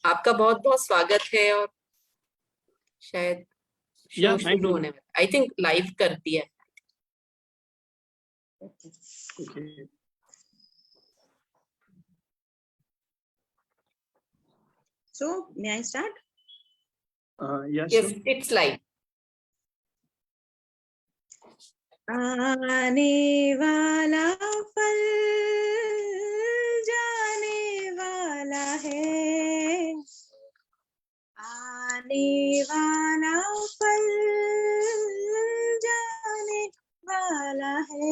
आपका बहुत बहुत स्वागत है। और शायद शो Yeah, thank शुरू you. होने में आई थिंक लाइव कर दिया है। Okay. So, may I start? Yeah, yes, sure. It's live. आने वाला पल जाने वाला है, आने वाला पल जाने वाला है।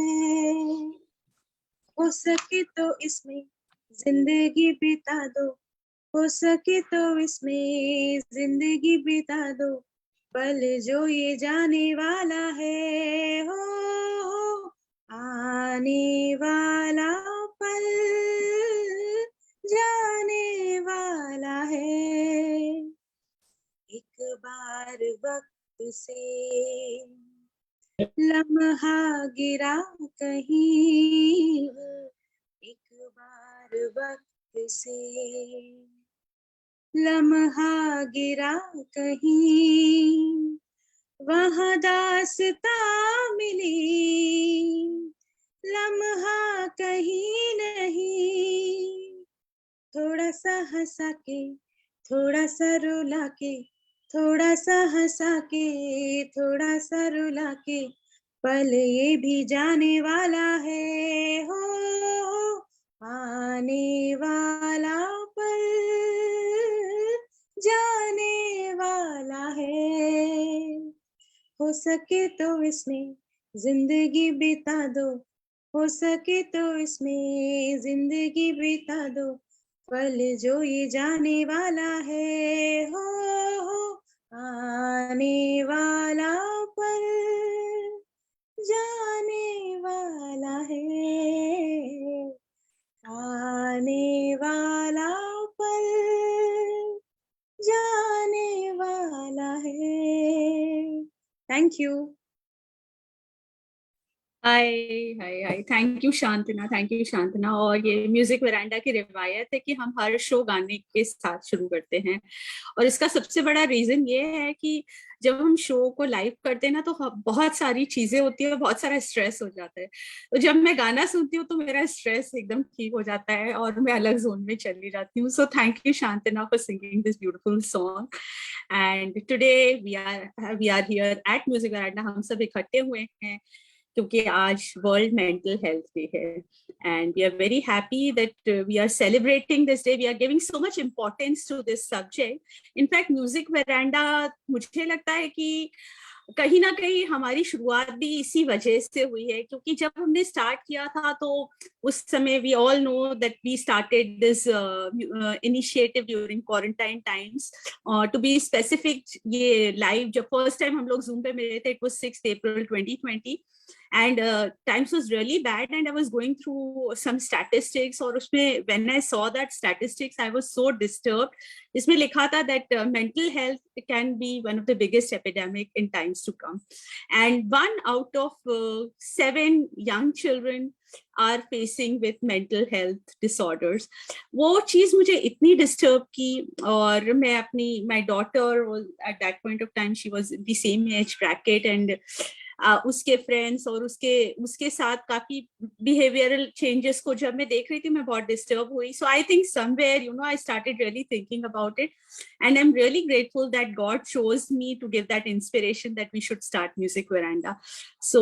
हो सके तो इसमें जिंदगी बिता दो, हो सके तो इसमें जिंदगी बिता दो, पल जो ये जाने वाला है। हो आने वाला पल जाने वाला है। एक बार वक्त से लम्हा गिरा कहीं, एक बार वक्त से लम्हा गिरा कहीं, वहाँ दास्ता मिली, लम्हा कहीं नहीं। थोड़ा सा हंसा के, थोड़ा सा रुला के, थोड़ा सा हंसा के, थोड़ा सा रुला के, पल ये भी जाने वाला है। हो आने वाला पल जाने वाला है। हो सके तो इसमें जिंदगी बिता दो, हो सके तो इसमें जिंदगी बिता दो, पल जो ये जाने वाला है। हो आने वाला पल जाने वाला है, आने वाला पल जाने वाला है। Thank you. Hi hi hi, thank you Shantana. और ये म्यूजिक वरांडा की रिवायत है कि हम हर शो गाने के साथ शुरू करते हैं, और इसका सबसे बड़ा रीजन ये है कि जब हम शो को लाइव करते हैं ना, तो बहुत सारी चीजें होती है, बहुत सारा स्ट्रेस हो जाता है। तो जब मैं गाना सुनती हूँ तो मेरा स्ट्रेस एकदम ठीक हो जाता है और मैं अलग जोन में चली जाती हूँ। So thank you Shantana for singing this beautiful song. And today we are here at music veranda. हम सब इकट्ठे हुए हैं क्योंकि आज वर्ल्ड मेंटल हेल्थ डे है, and we are very happy that we are celebrating this day. We are giving so much importance to this subject. In fact music veranda, मुझे लगता है कि कहीं ना कहीं हमारी शुरुआत भी इसी वजह से हुई है, क्योंकि जब हमने स्टार्ट किया था तो उस समय we all know that we started this initiative during quarantine times. To be specific, ये लाइव जब फर्स्ट टाइम हम लोग जूम पे मिले थे, it was 6 April 2020, and times was really bad, and I was going through some statistics, और उसमें when I saw that statistics I was so disturbed. इसमें लिखा था that mental health can be one of the biggest epidemic in times to come, and 1 out of 7 young children are facing with mental health disorders. वो चीज मुझे इतनी disturb की, और मैं अपनी my daughter was at that point of time, she was in the same age bracket, and उसके friends और उसके साथ काफी बिहेवियरल चेंजेस को जब मैं देख रही थी, मैं बहुत डिस्टर्ब हुई. So I think somewhere I started really thinking about it, and I am really grateful that God shows me to give that inspiration that we should start music veranda. So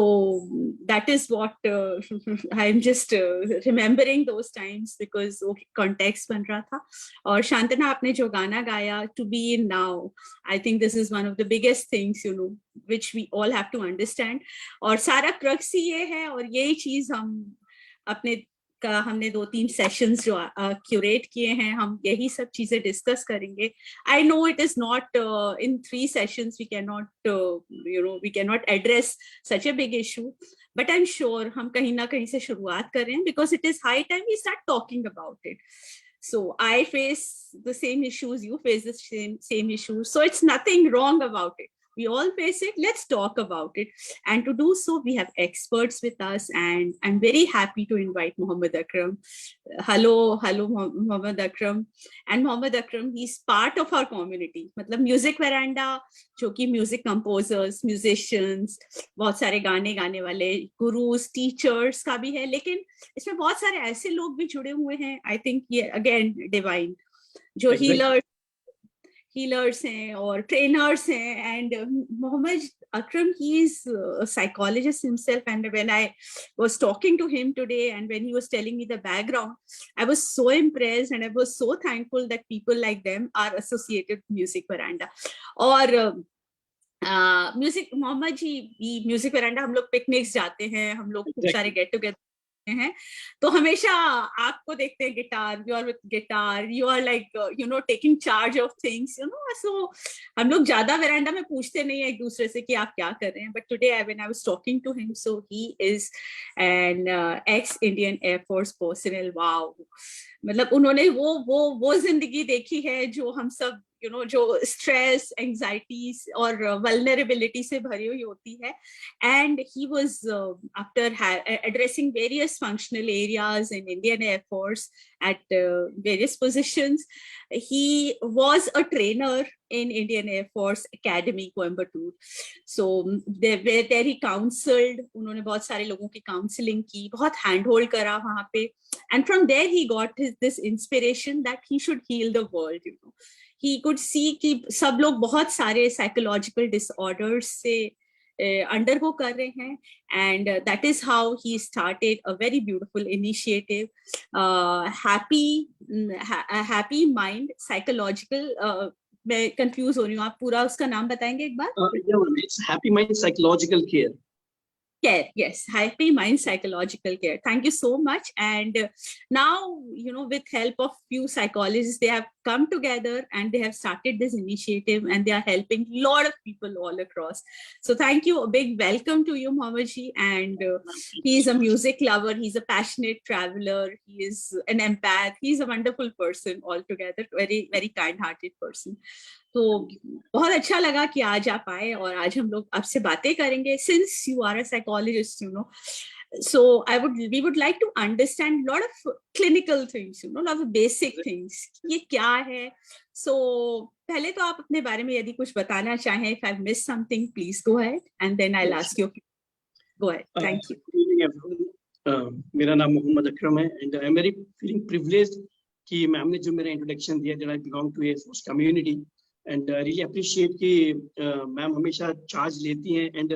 that is what I am just remembering those times, because वो context बन रहा था. और शांतना, आपने जो गाना गाया, to be in now, I think this is one of the biggest things, which we all have to understand. और सारा क्रक्स ही ये है, और यही चीज हमने 2-3 सेशंस जो क्यूरेट किए हैं, हम यही सब चीजें डिस्कस करेंगे. I know it is not in 3 sessions, we cannot address such a big issue, but I'm sure हम कहीं ना कहीं से शुरुआत करें, because it is high time we start talking about it. So I face the same issues, you face the same issues, so it's nothing wrong about it. we all face it. Let's talk about it. And to do so, we have experts with us, and I'm very happy to invite Mohammed Akram. Hello, Mohammed Akram. And Mohammed Akram, he's part of our community. मतलब music veranda जो कि music composers, musicians, बहुत सारे गाने गाने वाले gurus, teachers का भी है, लेकिन इसमें बहुत सारे ऐसे लोग भी जुड़े हुए हैं. आई थिंक ये अगेन डिवाइन जो हीलर्स हैं और ट्रेनर्स हैं. And Mohammed Akram, he is a psychologist himself, and when I was talking to him today and when he was telling me the background, I was so impressed and I was so thankful that people like them are associated with Music Veranda. और music Mohammad जी, music veranda हम लोग picnics जाते हैं, हम लोग खूब सारे get together हैं, तो हमेशा आपको देखते हैं guitar, you are with guitar, you are like taking charge of things, so हम लोग ज्यादा वेरांडा में पूछते नहीं है एक दूसरे से कि आप क्या कर रहे हैं. But today when I was talking to him, so he is an ex Indian air force personnel. Wow, मतलब उन्होंने वो जिंदगी देखी है जो हम सब जो स्ट्रेस, एंजाइटीज और वल्नरेबिलिटी से भरी हुई होती है. And he was after addressing various functional areas in Indian air force at various positions. He was a trainer in Indian Air Force Academy, Coimbatore. So there he counseled. उन्होंने बहुत सारे लोगों की काउंसलिंग की, बहुत हैंड होल्ड करा वहां पे. And from there he got this inspiration that he should heal the world. He could see कि सब लोग बहुत सारे psychological disorders से undergo कर रहे हैं, and that is how he started a very beautiful initiative, happy mind psychological. मैं कंफ्यूज हो रही हूँ, आप पूरा उसका नाम बताएंगे एक बार? It's Happy Mind Psychological Care. Yes, Happy Mind Psychological Care. Thank you so much. And now, with help of few psychologists, they have come together and they have started this initiative, and they are helping a lot of people all across. So thank you, a big welcome to you, Mohammed ji. And he is a music lover, he's a passionate traveler, he is an empath, he's a wonderful person altogether, very very kind-hearted person. तो बहुत अच्छा लगा कि आज आप आए और आज हम लोग आपसे बातें करेंगे. Since you are a psychologist, so we would like to understand a lot of clinical things, a lot of basic things. ये क्या है? So पहले तो आप अपने बारे में यदि कुछ बताना चाहें, if I've missed something, please go ahead, and then I'll ask you. Go ahead. Thank you. Good evening, everyone. मेरा नाम मोहम्मद अकरम है, and I'm very feeling privileged कि मैम ने जो मेरा introduction दिया, that I belong to a force community. And I really appreciate कि ma'am हमेशा चार्ज लेती हैं, and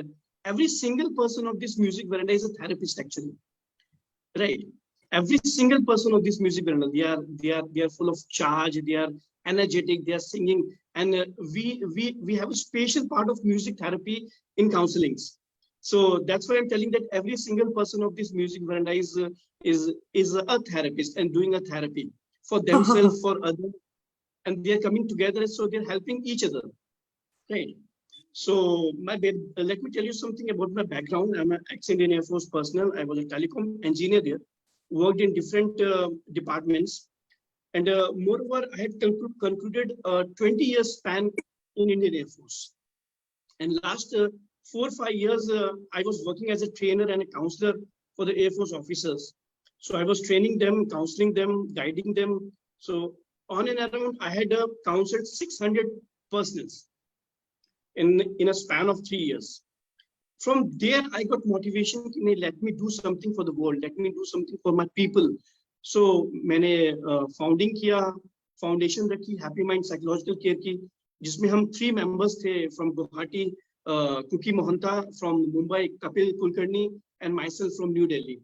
every single person of this music veranda is a therapist actually, right? Every single person of this music veranda, they are full of charge, they are energetic, they are singing, and we have a special part of music therapy in counselings. So that's why I'm telling that every single person of this music veranda is a therapist and doing a therapy for themselves, for others. And they are coming together, so they're helping each other, right? So let me tell you something about my background. I'm an ex-Indian Air Force personnel. I was a telecom engineer there, worked in different departments, and moreover, I had concluded a 20-year span in Indian Air Force. And last 4 or 5 years, I was working as a trainer and a counselor for the Air Force officers. So I was training them, counseling them, guiding them. So on and around, I had counseled 600 personnels in a span of 3 years. From there, I got motivation. Let me do something for the world. Let me do something for my people. So मैंने founding किया, foundation रखी, Happy Mind Psychological Care की, जिसमें हम 3 members थे from Guwahati, Kuki Mohanta from Mumbai, Kapil Kulkarni, and myself from New Delhi.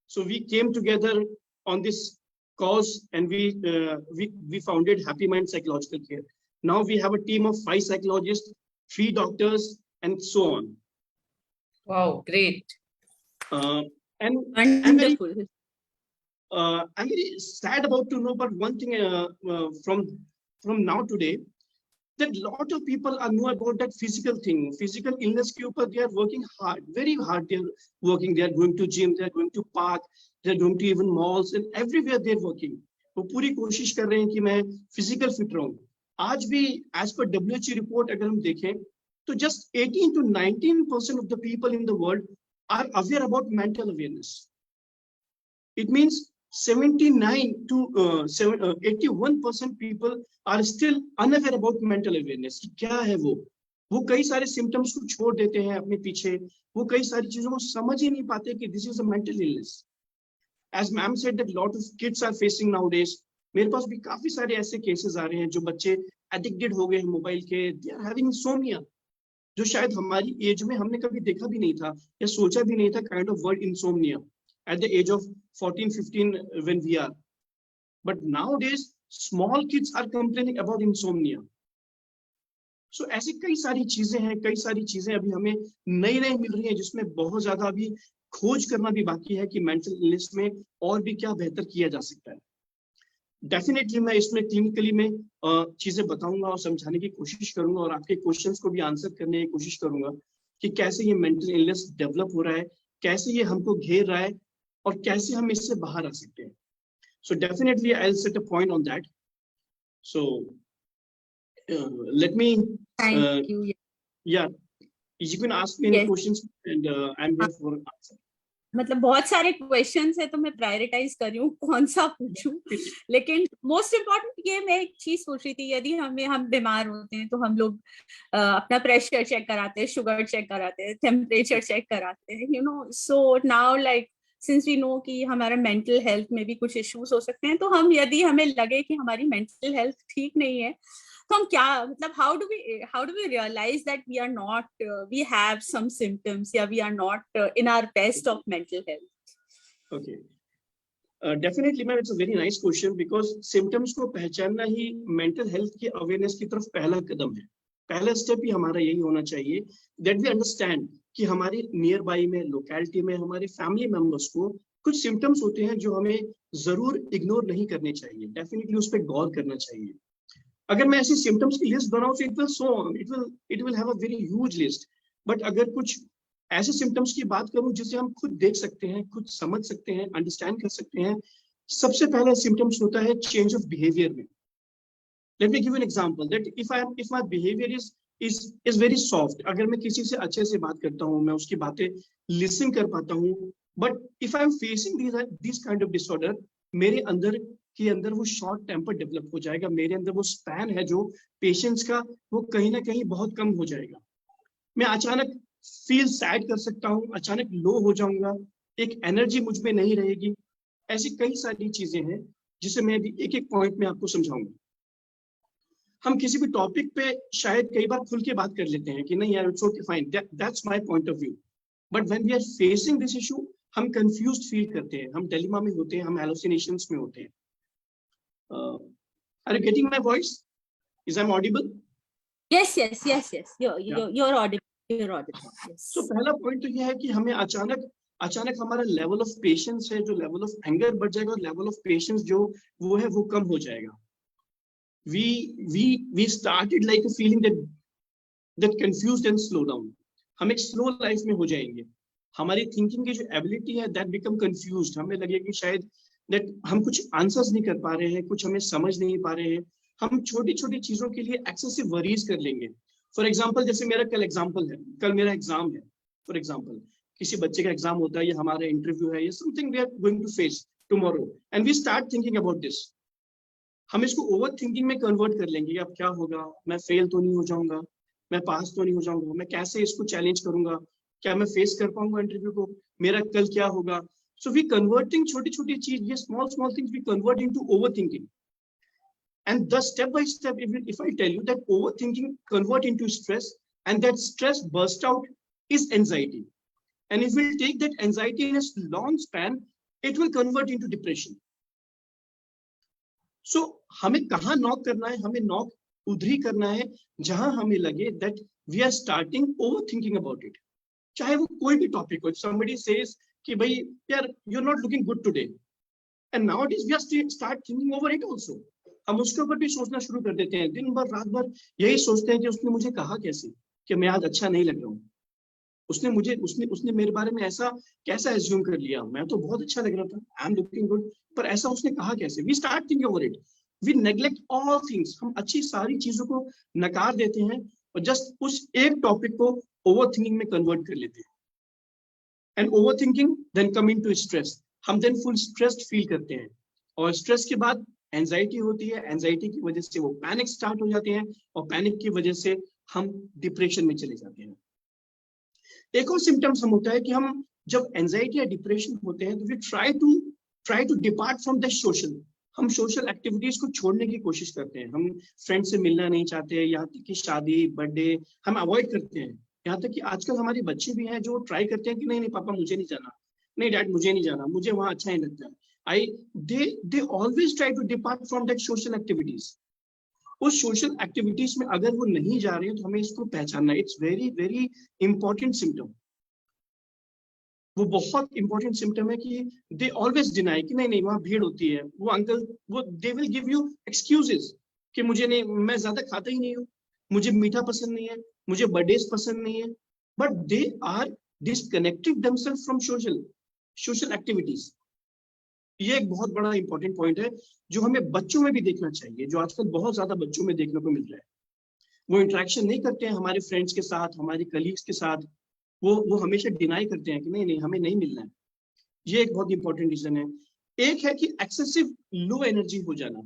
So we came together on this cause, and we founded Happy Mind Psychological Care. Now we have a team of 5 psychologists, 3 doctors, and so on. Wow, great. And Wonderful. I'm very sad about to know about one thing from now today, that a lot of people know about that physical thing, physical illness के ऊपर they are working hard, very hard. They are working. They are going to gym. They are going to park. They are going to even malls, and everywhere they are working. वो पूरी कोशिश कर रहे हैं कि मैं physical fit रहूं. आज भी as per WHO report अगर हम देखें, तो just 18 to 19% of the people in the world are aware about mental awareness. It means 79 to 81% people are still unaware about mental awareness. क्या है वो कई सारे सिम्टम्स को छोड़ देते हैं अपने पीछे, वो कई सारी चीजों को समझ ही नहीं पाते कि this is a mental illness. As ma'am said that lot of kids are facing nowadays. मेरे पास भी काफी सारे ऐसे केसेस आ रहे हैं जो बच्चे एडिक्टेड हो गए हैं मोबाइल के. दे आर हैविंग इंसोम्निया, जो शायद हमारी एज में हमने कभी देखा भी नहीं था या सोचा भी नहीं था, kind of word insomnia at the age of 14-15 when we are. But nowadays small kids are complaining about insomnia. So ऐसी कई सारी चीजें अभी हमें नई मिल रही हैं जिसमें बहुत ज्यादा अभी खोज करना भी बाकी है कि मेंटल इलनेस में और भी क्या बेहतर किया जा सकता है. डेफिनेटली मैं इसमें क्लिनिकली में चीजें बताऊंगा और समझाने की कोशिश करूंगा और आपके क्वेश्चंस को भी आंसर करने की कोशिश करूंगा कि कैसे ये मेंटल इलनेस डेवलप हो रहा है, कैसे ये हमको घेर रहा है और कैसे हम इससे बाहर आ सकते हैं. So definitely I'll set a point on that. So let me Thank you. yeah, you can ask me any Yes. questions and I'm here for answer. मतलब बहुत सारे क्वेश्चंस है तो मैं प्रायोरिटाइज कर रही हूँ कौन सा पूछूं, लेकिन मोस्ट इम्पोर्टेंट ये मैं एक चीज पूछ रही थी, यदि हम बीमार होते हैं तो हम लोग अपना प्रेशर चेक कराते हैं, शुगर चेक कराते हैं, टेम्परेचर चेक कराते हैं, you know. So now like since we know कि हमारा मेंटल हेल्थ में भी कुछ इश्यूज हो सकते हैं, तो हम यदि हमें लगे कि हमारी मेंटल हेल्थ ठीक नहीं है तो हम क्या, मतलब how do we realise that we are not we have some symptoms या we are not in our best of mental health. Okay. Definitely ma'am, it's a very nice question because symptoms को पहचानना ही mental health की awareness की तरफ पहला कदम है. पहला step ही हमारा यही होना चाहिए that we understand कि हमारे नियर बाई में, लोकेलिटी में, हमारे फैमिली मेंबर्स को कुछ सिम्टम्स होते हैं जो हमें जरूर इग्नोर नहीं करने चाहिए, डेफिनेटली उस पर गौर करना चाहिए. अगर मैं ऐसे सिम्टम्स की लिस्ट बनाऊं तो it will have a very huge list. But अगर कुछ ऐसे सिम्टम्स की बात करूं जिसे हम खुद देख सकते हैं, खुद समझ सकते हैं, अंडरस्टैंड कर सकते हैं, सबसे पहला सिम्टम्स होता है चेंज ऑफ बिहेवियर में. Let me give an example that if my behaviour is very soft. अगर मैं किसी से अच्छे से बात करता हूँ, मैं उसकी बातें लिसन कर पाता हूँ, but if I am facing this kind of disorder, मेरे अंदर वो शॉर्ट टेम्पर डेवलप हो जाएगा, मेरे अंदर वो स्पैन है जो पेशेंस का, वो कहीं ना कहीं बहुत कम हो जाएगा. मैं अचानक फील सैड कर सकता हूँ, अचानक लो हो जाऊंगा, एक एनर्जी मुझ में नहीं रहेगी. ऐसी कई सारी चीजें हैं जिसे मैं अभी एक एक पॉइंट में आपको समझाऊंगा. हम किसी भी टॉपिक पे शायद कई बार खुल के बात कर लेते हैं कि नहीं यार it's okay fine, that's my point of view. But when we are facing this issue हम कंफ्यूज्ड फील करते हैं, हम डिलेमा में होते हैं, हम हेलुसिनेशंस में होते हैं. Are you getting my voice? Is I'm audible? Yes. You're audible. Yes. So पहला पॉइंट तो ये है कि हमें अचानक हमारा लेवल ऑफ पेशेंस है, जो लेवल ऑफ एंगर बढ़ जाएगा, और लेवल ऑफ पेशेंस जो वो है वो कम हो जाएगा. We started like a feeling that confused and slow down. हम एक स्लो लाइफ में हो जाएंगे. हमारी थिंकिंग की जो एबिलिटी है दैट बिकम कंफ्यूज्ड. हमें लगेगा कि शायद दैट हम कुछ आंसर्स नहीं कर पा रहे हैं, कुछ हमें समझ नहीं पा रहे हैं. हम छोटी छोटी चीजों के लिए एक्सेसिव वरीज कर लेंगे. फॉर एग्जाम्पल जैसे मेरा कल मेरा एग्जाम है. फॉर एग्जाम्पल किसी बच्चे का एग्जाम होता है या हमारा इंटरव्यू है या something we are going to face tomorrow and we start thinking about this. हम इसको ओवर थिंकिंग में कन्वर्ट कर लेंगे. अब क्या होगा, मैं फेल तो नहीं हो जाऊंगा, मैं पास तो नहीं हो जाऊंगा, मैं कैसे इसको चैलेंज करूंगा, क्या मैं फेस कर पाऊंगा इंटरव्यू को, मेरा कल क्या होगा. So we converting छोटी छोटी चीज, ये small things we convert into overthinking. And the step by step, if I tell you that overthinking convert into stress, and that stress burst out is anxiety. And if we take that anxiety in a long span, it will convert into depression. So हमें कहाँ knock करना है, हमें knock उधर ही करना है जहां हमें लगे that we are starting overthinking about it. चाहे वो कोई भी टॉपिक हो. Somebody says कि भाई यार you're not looking good today, and nowadays we are start thinking over it also. हम उसके ऊपर भी सोचना शुरू कर देते हैं. दिन भर रात भर यही सोचते हैं कि उसने मुझे कहा कैसे कि मैं आज अच्छा नहीं लग रहा हूँ, उसने मेरे बारे में ऐसा कैसा एज्यूम कर लिया, मैं तो बहुत अच्छा लग रहा था, आई एम लुकिंग गुड, पर ऐसा उसने कहा कैसे. We start thinking over it. We neglect all things. हम अच्छी सारी चीजों को नकार देते हैं, और जस्ट उस एक टॉपिक को ओवर थिंकिंग में कन्वर्ट कर लेते हैं। And over thinking then coming to stress, हम देन फुल स्ट्रेस्ड फील करते हैं, और स्ट्रेस के बाद एंजाइटी होती है, एंजाइटी की वजह से वो पैनिक स्टार्ट हो जाते हैं, और पैनिक की वजह से हम डिप्रेशन में चले जाते हैं। एक और सिम्टम्स हम होता है कि हम जब एंजाइटी या डिप्रेशन होते हैं तो we try to depart from the social, हम सोशल एक्टिविटीज को छोड़ने की कोशिश करते हैं, हम फ्रेंड से मिलना नहीं चाहते, यहाँ तक कि शादी बर्थडे हम अवॉइड करते हैं। यहाँ तक कि आजकल हमारे बच्चे भी हैं जो ट्राई करते हैं कि नहीं नहीं पापा मुझे नहीं जाना, नहीं डैड मुझे नहीं जाना, मुझे वहां अच्छा नहीं लगता। they always try to depart from that social activities. उस सोशल एक्टिविटीज में अगर वो नहीं जा रहे हैं तो हमें इसको पहचानना, it's very very important symptom. वो बहुत इंपॉर्टेंट सिम्टम है कि दे ऑलवेज डिनाई कि नहीं नहीं वहां भीड़ होती है, वो अंकल वो दे विल गिव यू एक्सक्यूजेस कि मुझे नहीं, मैं ज्यादा खाता ही नहीं हूँ, मुझे मीठा पसंद नहीं है, मुझे बर्थडेज पसंद नहीं है, but they are disconnected themselves from social activities. ये एक बहुत बड़ा इंपॉर्टेंट पॉइंट है जो हमें बच्चों में भी देखना चाहिए, जो आजकल बहुत ज्यादा बच्चों में देखने को मिल रहा है। वो इंटरेक्शन नहीं करते हैं हमारे फ्रेंड्स के साथ, हमारे कलीग्स के साथ, वो हमेशा डिनाई करते हैं कि नहीं नहीं हमें नहीं मिलना है। ये एक बहुत इंपॉर्टेंट रीजन है। एक है कि एक्सेसिव लो एनर्जी हो जाना,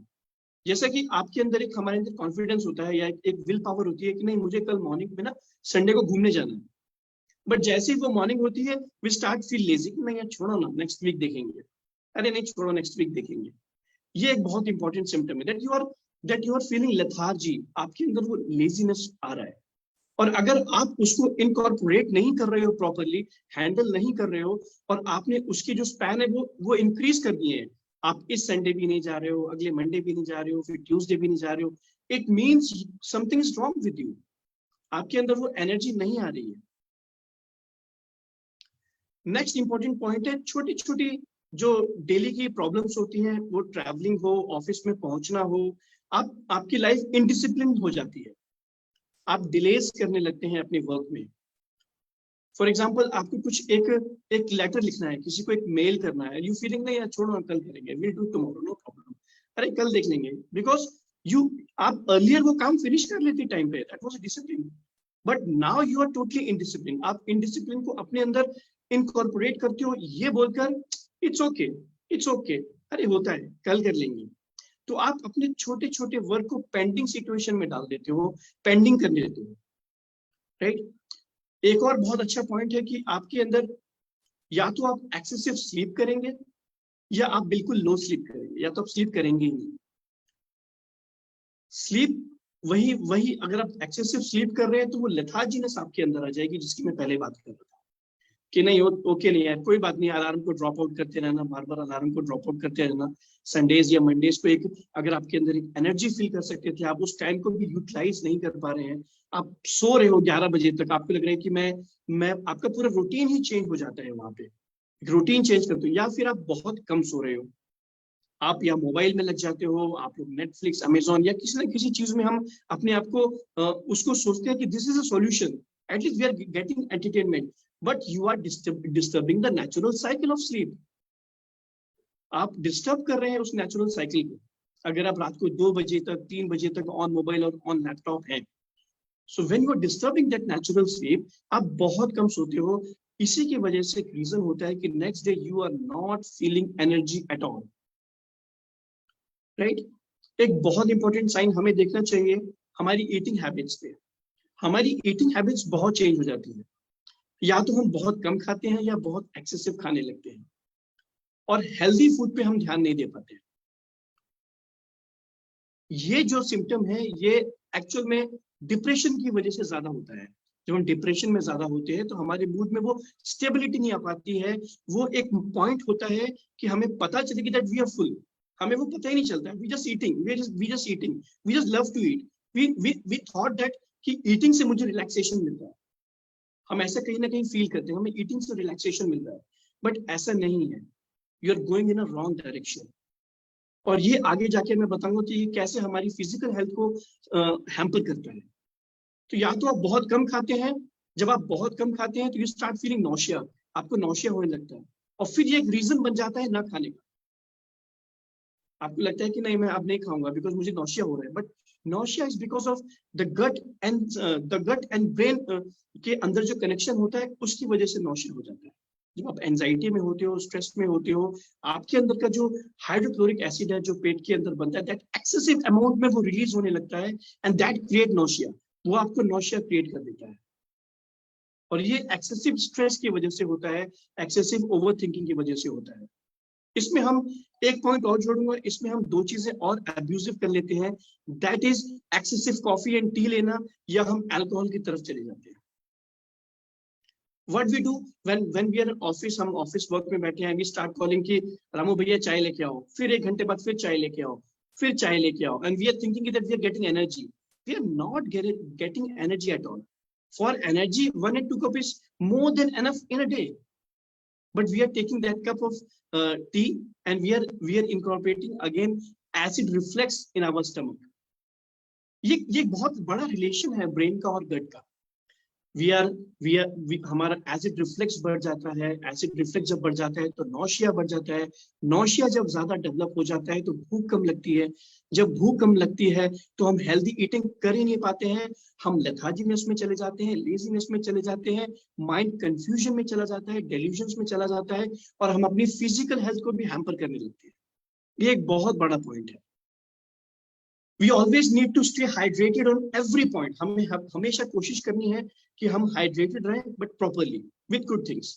जैसा कि आपके अंदर एक हमारे अंदर कॉन्फिडेंस होता है या एक विल पावर होती है कि नहीं मुझे कल मॉर्निंग में ना संडे को घूमने जाना है, बट जैसे ही वो मॉर्निंग होती है वी स्टार्ट फील लेजी कि नहीं यार छोड़ो ना नेक्स्ट वीक देखेंगे, अरे नहीं छोड़ो नेक्स्ट वीक देखेंगे। ये एक बहुत इंपॉर्टेंट सिम्टम है that you are feeling lethargy, आपके अंदर वो लेजीनेस आ रहा है। और अगर आप उसको इनकॉर्पोरेट नहीं कर रहे हो, प्रॉपरली हैंडल नहीं कर रहे हो, और आपने उसकी जो स्पैन है वो इंक्रीज कर दिए हैं, आप इस संडे भी नहीं जा रहे हो, अगले मंडे भी नहीं जा रहे हो, फिर ट्यूसडे भी नहीं जा रहे हो, it means something is wrong with you, आपके अंदर वो एनर्जी नहीं आ रही है। नेक्स्ट इंपॉर्टेंट पॉइंट है छोटी छोटी जो डेली की प्रॉब्लम्स होती हैं, वो ट्रैवलिंग हो, ऑफिस में पहुंचना हो, आपकी लाइफ इनडिसिप्लिन हो जाती है, आप डिलेज करने लगते हैं अपने वर्क में। फॉर एग्जाम्पल आपको कुछ एक लेटर लिखना है, किसी को एक मेल करना है, यू फीलिंग नहीं यार छोड़ो कल करेंगे, will do tomorrow no problem, अरे कल देख लेंगे, बिकॉज आप अर्लियर वो काम फिनिश कर लेते टाइम पे, that was discipline, but now you are totally indiscipline. आप इनडिसिप्लिन को अपने अंदर इनकॉर्पोरेट करते हो ये बोलकर इट्स ओके, अरे होता है कल कर लेंगे, तो आप अपने छोटे छोटे वर्क को पेंडिंग सिचुएशन में डाल देते हो, पेंडिंग करने देते हो, राइट। एक और बहुत अच्छा पॉइंट है कि आपके अंदर या तो आप एक्सेसिव स्लीप करेंगे या आप बिल्कुल लो स्लीप करेंगे, या तो आप स्लीप करेंगे ही नहीं। स्लीप वही अगर आप एक्सेसिव स्लीप कर रहे हैं तो वो लेथार्जीनेस आपके अंदर आ जाएगी, जिसकी मैं पहले बात कर रहा था कि नहीं ओके नहीं यार कोई बात नहीं, अलार्म को ड्रॉप आउट करते रहना, बार बार अलार्म को ड्रॉप आउट करते रहना। संडेज या मंडेज को एक अगर आपके अंदर एक एनर्जी फील कर सकते थे, आप उस टाइम को भी यूटिलाइज नहीं कर पा रहे हैं, आप सो रहे हो 11 बजे तक, आपको लग रहा है कि मैं आपका पूरा रूटीन ही चेंज हो जाता है, वहां पे रूटीन चेंज करते हो, या फिर आप बहुत कम सो रहे हो, आप या मोबाइल में लग जाते हो, आप लोग नेटफ्लिक्स अमेजोन या किसी न किसी चीज में हम अपने आप को उसको सोचते हैं कि this is a solution, at least we are getting entertainment, but you are disturbing the natural cycle of sleep. आप डिस्टर्ब कर रहे हैं उस नेचुरल साइकिल को अगर आप रात को 2 बजे तक 3 बजे तक ऑन मोबाइल और ऑन लैपटॉप है। So when you are disturbing that natural sleep, आप बहुत कम सोते हो। इसी की वजह से एक रीजन होता है कि next day you are not feeling energy at all, right. एक बहुत इंपॉर्टेंट साइन हमें देखना चाहिए हमारी ईटिंग हैबिट्स पे। हमारी ईटिंग हैबिट्स बहुत चेंज हो जाती है, या तो हम बहुत कम खाते हैं या बहुत एक्सेसिव खाने लगते हैं, और हेल्दी फूड पे हम ध्यान नहीं दे पाते। ये जो सिम्टम है ये एक्चुअल में डिप्रेशन की वजह से ज्यादा होता है। जब हम डिप्रेशन में ज्यादा होते हैं तो हमारे मूड में वो स्टेबिलिटी नहीं आ पाती है। वो एक पॉइंट होता है कि हमें पता चले कि दैट वी आर फुल, हमें वो पता ही नहीं चलता, we just eating, we just love to eat, we thought that कि ईटिंग से मुझे रिलैक्सेशन मिलता है, हम ऐसा कहीं ना कहीं फील करते हैं हमें ईटिंग से रिलैक्सेशन मिल रहा है, बट ऐसा नहीं है। You are going in a wrong direction. और ये आगे जाके मैं बताऊंगा कि ये कैसे हमारी फिजिकल हेल्थ को हैम्पर करता है। तो या तो आप बहुत कम खाते हैं, जब आप बहुत कम खाते हैं तो यू स्टार्ट फीलिंग नौशिया, आपको नौशिया होने लगता है, और फिर ये एक रीजन बन जाता है ना खाने का। आपको लगता है कि नहीं मैं अब नहीं खाऊंगा बिकॉज मुझे नौशिया हो रहा है, but Nausea is because of the gut and brain के अंदर जो कनेक्शन होता है उसकी वजह से nausea हो जाता है. जब आप एंजाइटी में होते हो, स्ट्रेस में होते हो, आपके अंदर का जो हाइड्रोक्लोरिक एसिड है जो पेट के अंदर बनता है, दैट एक्सेसिव अमाउंट में वो रिलीज होने लगता है एंड दैट क्रिएट नोशिया. वो आपको नोशिया क्रिएट कर देता है और ये एक्सेसिव स्ट्रेस की वजह से होता है, एक्सेसिव ओवर थिंकिंग की वजह से होता है. इसमें हम एक पॉइंट और जोड़ूंगा, इसमें हम दो चीजें और अब्यूजिव कर लेते हैं, that is excessive coffee and T लेना, या हम अल्कोहल की तरफ चले जाते हैं. What we do when we are in office, हम ऑफिस वर्क में बैठे हैं, we start calling कि रामू भैया चाय लेके आओ, फिर 1 घंटे बाद फिर चाय लेके आओ, फिर चाय लेके आओ, and we are thinking that we are getting energy. We are not getting energy at all. For energy, 1 and 2 cup is more than enough in a day. But we are taking that cup of tea and we are incorporating again acid reflux in our stomach. ये बहुत बड़ा relation है brain का और गट का. हमारा acid reflex बढ़ जाता है. एसिड रिफ्लेक्स जब बढ़ जाता है तो नौशिया बढ़ जाता है. नौशिया जब ज्यादा डेवलप हो जाता है तो भूख कम लगती है. जब भूख कम लगती है तो हम हेल्दी ईटिंग कर ही नहीं पाते हैं. हम लेथार्जीनेस में चले जाते हैं, लेजीनेस में चले जाते हैं, माइंड कंफ्यूजन में चला जाता है, डेल्यूजन्स में चला जाता है और हम अपनी फिजिकल हेल्थ को भी हैम्पर करने लगते हैं. ये एक बहुत बड़ा पॉइंट है. We always need to stay hydrated on every point. हमें हमेशा कोशिश करनी है कि हम हाइड्रेटेड रहें, but properly with good things.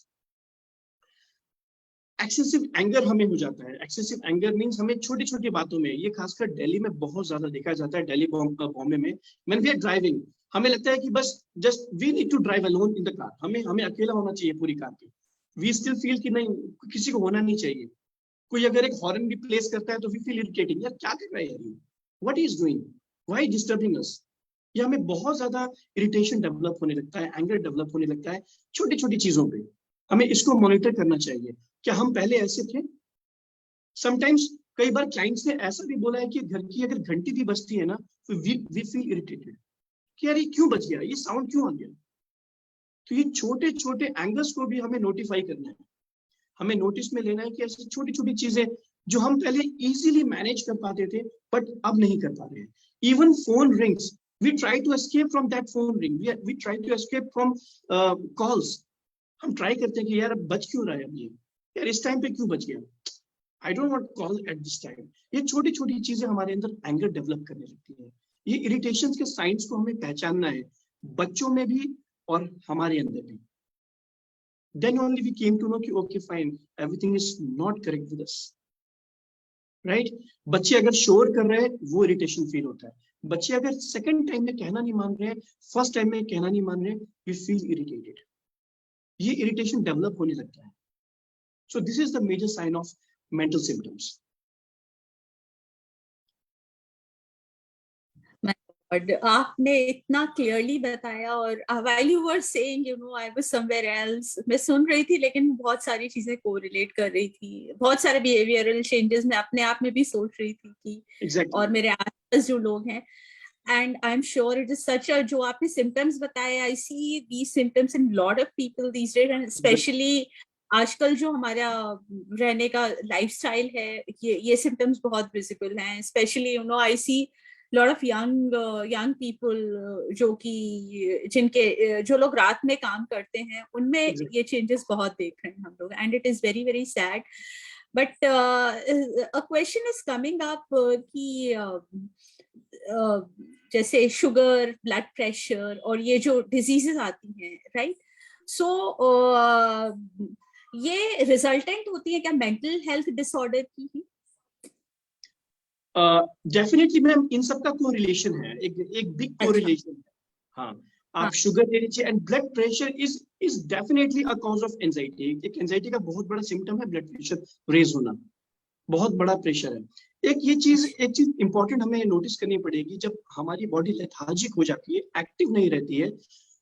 Excessive anger हमें हो जाता है. Excessive anger means हमें छोटी छोटी बातों में, ये खासकर दिल्ली में बहुत ज्यादा देखा जाता है, दिल्ली बॉम्बे में. When we are driving, हमें लगता है कि बस just we need to drive alone in the car. हमें अकेला होना चाहिए पूरी कार की. We still feel कि नहीं, किसी को होना नहीं चाहिए. कोई अगर एक हॉर्न भी प्लेस करता है तो we feel irritating. यार क्या कर रहा है यार, What he is doing? Why disturbing us? ये हमें बहुत ज्यादा इरिटेशन डेवलप होने लगता है, एंगर डेवलप होने लगता है छोटी छोटी चीजों पे. हमें इसको मॉनिटर करना चाहिए. क्या हम पहले ऐसे थे? समटाइम्स कई बार क्लाइंट्स ने ऐसा भी बोला है कि घर की अगर घंटी भी बजती है ना तो वी फील इरिटेटेड कि यार ये क्यों बज गया, ये साउंड क्यों आ गया. तो ये छोटे छोटे एंगर्स को भी हमें नोटिफाई करना है. हमें नोटिस में लेना है कि ऐसी छोटी छोटी चीजें जो हम पहले इजीली मैनेज कर पाते थे बट अब नहीं कर पा रहे हैं. Even phone rings, we try to escape from that phone ring, we try to escape from calls. हम ट्राई करते हैं कि यार अब बज क्यों रहा है, अब ये यार इस टाइम पे क्यों बज गया, I don't want call at this time. ये छोटी छोटी चीजें हमारे अंदर एंगर डेवलप करने लगती है. ये इरिटेशन के साइंस को हमें पहचानना है, बच्चों में भी और हमारे अंदर भी. Then only we came to know कि okay fine, everything is not correct with us, right? बच्चे अगर शोर कर रहे हैं वो इरिटेशन फील होता है. बच्चे अगर सेकंड टाइम में कहना नहीं मान रहे हैं, फर्स्ट टाइम में कहना नहीं मान रहे, we feel irritated. ये इरिटेशन डेवलप होने लगता है. So this is the major sign of mental symptoms. और आपने इतना क्लियरली बताया और while you were saying, you know, I was somewhere else, मैं सुन रही थी लेकिन बहुत सारी चीजें कोरिलेट कर रही थी. बहुत सारे बिहेवियरल चेंजेस मैं अपने आप में भी सोच रही थी कि Exactly. और मेरे आसपास जो लोग हैं, and I'm sure it is such a, जो आपने symptoms बताए, I see these symptoms in lot of people these days, and especially आजकल जो हमारा रहने का लाइफस्टाइल है, ये symptoms बहुत visible हैं. Especially, you know, I see lot of young people जो लोग रात में काम करते हैं, उनमें ये चेंजेस बहुत देख रहे हैं हम लोग, and it is very very sad. But a question is coming up कि जैसे शुगर, ब्लड प्रेशर और ये जो डिजीजेस आती हैं, राइट? सो ये रिजल्टेंट होती है क्या मेंटल हेल्थ डिसऑर्डर की ही? डेफिनेटली मैम, इन सबका कोरिलेशन है, एक बिग कोरिलेशन है. हाँ, आप शुगर ले लीजिए and blood pressure is definitely a cause of anxiety. एक एंजाइटी का बहुत बड़ा सिम्टम है ब्लड प्रेशर रेज होना, बहुत बड़ा प्रेशर है. एक चीज इंपॉर्टेंट हमें नोटिस करनी पड़ेगी, जब हमारी बॉडी लेथार्जिक हो जाती है, एक्टिव नहीं रहती है,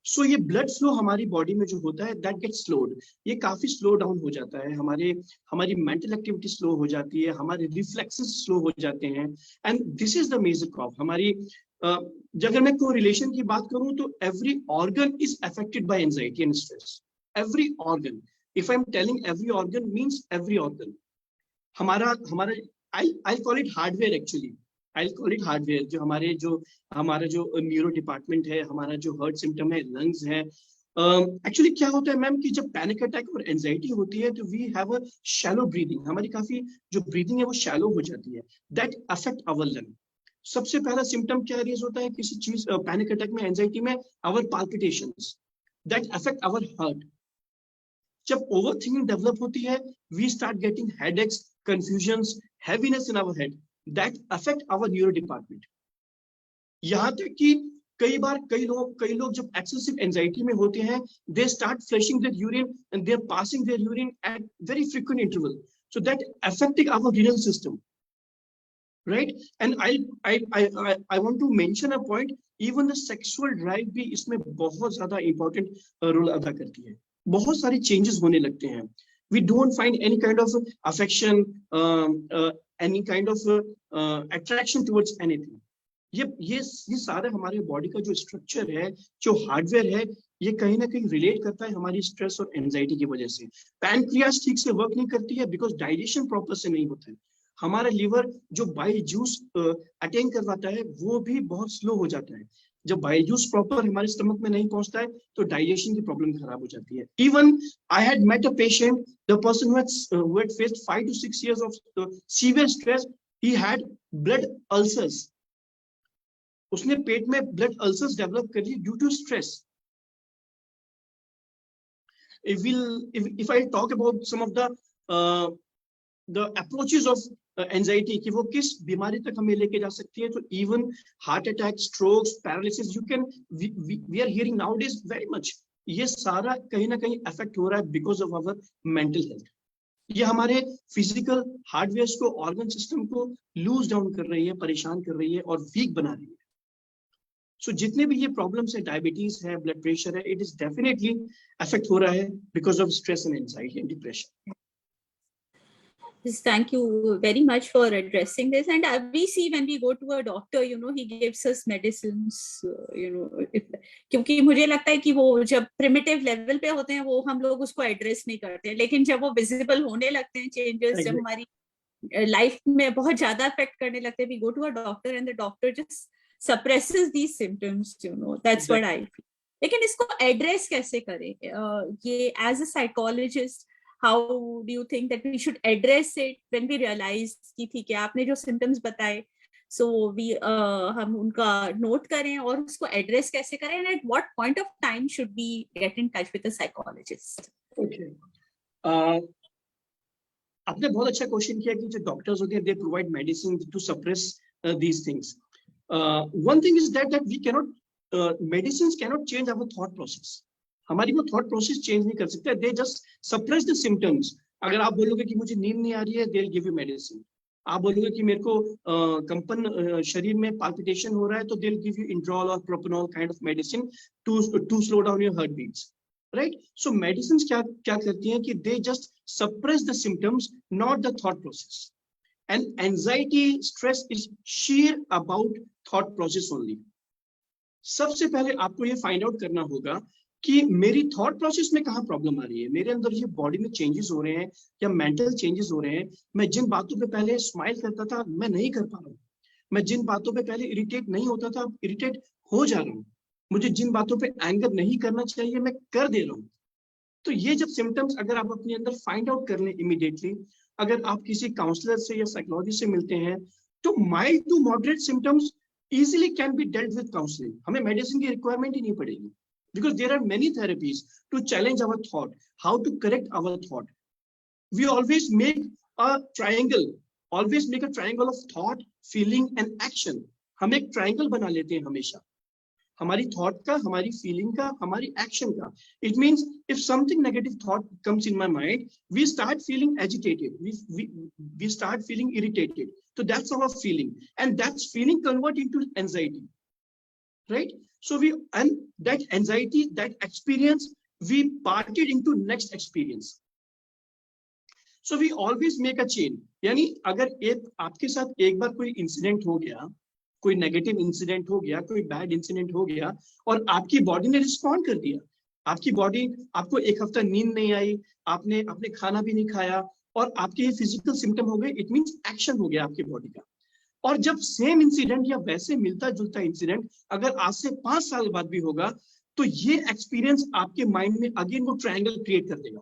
सो ये ब्लड फ्लो हमारी बॉडी में जो होता है दैट गेट्स स्लोड. ये काफी स्लो डाउन हो जाता है. हमारी मेंटल एक्टिविटी स्लो हो जाती है, हमारे रिफ्लेक्सेस स्लो हो जाते हैं, and this is the major cause. हमारी अगर मैं कोरिलेशन की बात करूं तो every organ is affected by anxiety and stress. Every organ, if I am telling every organ means every organ. हमारा I call it hardware actually. I call it hardware, जो हमारा जो न्यूरो डिपार्टमेंट है, हमारा जो हार्ट सिम्टम है, lungs है। Actually क्या होता है मैम कि जब पैनिक अटैक और एंजाइटी होती है तो we have a shallow breathing, हमारी काफी जो ब्रीदिंग है वो शैलो हो जाती है, दैट अफेक्ट आवर लंग। सबसे पहला सिम्टम क्या रेज होता है किसी चीज पैनिक अटैक में, एंजाइटी में, our palpitations, that affect our heart. जब ओवर थिंकिंग डेवलप होती है, we start getting headaches, confusions, heaviness in our head, that affect our neuro department. यहाँ तक कि कई बार कई लोग जब एक्सेसिव एंजाइटी में होते हैं, they start flushing their urine and they are passing their urine at very frequent interval, so that affecting our renal system, right? And I want to mention a point, even the sexual drive भी इसमें बहुत ज्यादा important role अदा करती है। बहुत सारी changes होने लगते हैं, we don't find any kind of affection, any kind of attraction towards anything। ये सारा हमारे बॉडी का जो स्ट्रक्चर है, जो हार्डवेयर है, ये कहीं ना कहीं रिलेट करता है हमारी स्ट्रेस और एंजाइटी की वजह से। पैनक्रियास ठीक से वर्क नहीं करती है बिकॉज डाइजेशन प्रॉपर से नहीं होता है। हमारा लीवर जो बाइल जूस अटेन करवाता है वो भी बहुत स्लो हो जाता है। जब बाइल जूस प्रॉपर हमारे स्टमक में नहीं पहुंचता है तो डाइजेशन की प्रॉब्लम खराब हो जाती है। Even I had met a patient, the person who had faced 5 to 6 years of severe stress, he had blood ulcers। उसने पेट में ब्लड अल्सर्स डेवलप कर ली due to stress. If I talk about some of the approaches of anxiety, कि वो किस बीमारी तक हमें लेके जा सकती है, तो even heart attack, strokes, paralysis, we are hearing nowadays very much, ये सारा कहीं ना कहीं अफेक्ट हो रहा है because of our mental health। ये हमारे फिजिकल हार्डवेयर को, ऑर्गन सिस्टम को लूज डाउन कर रही है, परेशान कर रही है और वीक बना रही है। सो जितने भी ये प्रॉब्लम्स है, डायबिटीज है, ब्लड प्रेशर है, इट इज डेफिनेटली अफेक्ट हो रहा है because of stress and anxiety and depression. Thank you very much for addressing this. And we see when we go to a doctor, he gives us medicines, क्योंकि मुझे लगता है कि वो जब प्रिमिटिव लेवल पे होते हैं वो हम लोग उसको एड्रेस नहीं करते, लेकिन जब वो विजिबल होने लगते हैं चेंजेस, जब हमारी लाइफ में बहुत ज्यादा अफेक्ट करने लगते हैं, we go to a doctor and the doctor just suppresses these symptoms, that's what I feel। लेकिन इसको एड्रेस कैसे करें? ये as a psychologist, how do you think that we should address it when we realize कि ठीक है, आपने जो symptoms बताए, so हम उनका नोट करें और उसको एड्रेस कैसे करें, and at what point of time should we get in touch with a psychologist? Okay, आपने बहुत अच्छा क्वेश्चन किया कि जो डॉक्टर्स होते हैं, they provide medicine to suppress these things। One thing is that we cannot, medicines cannot change our thought process। हमारी वो थॉट प्रोसेस चेंज नहीं कर सकते, दे जस्ट सप्रेस द सिम्टम्स। अगर आप बोलोगे कि मुझे नींद नहीं आ रही है, दे विल गिव यू मेडिसिन। आप बोलोगे कि मेरे को कंपन शरीर में पाल्पिटेशन हो रहा है, तो they will give you Inderal और propranolol kind of medicine to slow down your heart beats, right? So medicine क्या करती हैं कि they just suppress the symptoms, not the thought process. And anxiety, stress is sheer about thought process only. सबसे पहले आपको ये find out करना होगा कि मेरी थॉट प्रोसेस में कहाँ प्रॉब्लम आ रही है, मेरे अंदर ये बॉडी में चेंजेस हो रहे हैं या मेंटल चेंजेस हो रहे हैं। मैं जिन बातों पे पहले स्माइल करता था, मैं नहीं कर पा रहा हूँ। मैं जिन बातों पे पहले इरिटेट नहीं होता था, अब इरिटेट हो जा रहा हूँ। मुझे जिन बातों पे एंगर नहीं करना चाहिए, मैं कर दे रहा हूँ। तो ये जब सिम्टम्स अगर आप अपने अंदर फाइंड आउट कर लें इमीडिएटली, अगर आप किसी काउंसलर से या साइकोलॉजिस्ट से मिलते हैं, तो mild to moderate symptoms easily can be dealt with counselling. हमें मेडिसिन की रिक्वायरमेंट ही नहीं पड़ेगी, because there are many therapies to challenge our thought, how to correct our thought. We always make a triangle of thought, feeling and action। हम एक triangle बना लेते हैं हमेशा, हमारी thought का, हमारी feeling का, हमारी action का। It means if something negative thought comes in my mind, we start feeling agitated, we start feeling irritated, so that's our feeling, and that's feeling convert into anxiety, right? So and that anxiety, that experience, we parted into next experience। So we always make a chain। यानी अगर आपके साथ एक बार कोई incident हो गया, कोई negative incident हो गया, कोई बैड इंसिडेंट हो गया और आपकी बॉडी ने रिस्पॉन्ड कर दिया, आपकी बॉडी, आपको एक हफ्ता नींद नहीं आई, आपने खाना भी नहीं खाया और आपके ये फिजिकल सिम्टम हो गए, इट मीन्स एक्शन हो गया आपकी बॉडी का। और जब सेम इंसिडेंट या वैसे मिलता जुलता इंसिडेंट अगर आज से 5 साल बाद भी होगा, तो ये एक्सपीरियंस आपके माइंड में अगेन वो ट्रायंगल क्रिएट कर देगा।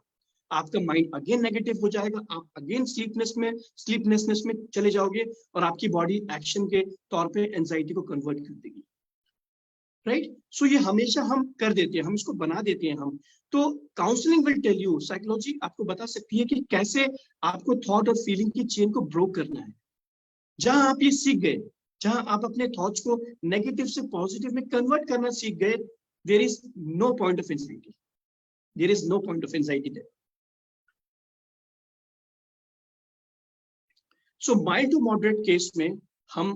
आपका माइंड अगेन नेगेटिव हो जाएगा, आप अगेन स्लीपलेसनेस में चले जाओगे और आपकी बॉडी एक्शन के तौर पे एंजाइटी को कन्वर्ट कर देगी, राइट। सो ये हमेशा हम कर देते हैं, हम इसको बना देते हैं हम। तो counselling will tell you, psychology आपको बता सकती है कि कैसे आपको थॉट और फीलिंग की चेन को ब्रोक करना है। जहां आप ये सीख गए, जहां आप अपने थॉट्स को नेगेटिव से पॉजिटिव में कन्वर्ट करना सीख गए, there is no point of anxiety, there is no point of anxiety there. So mild to moderate case में हम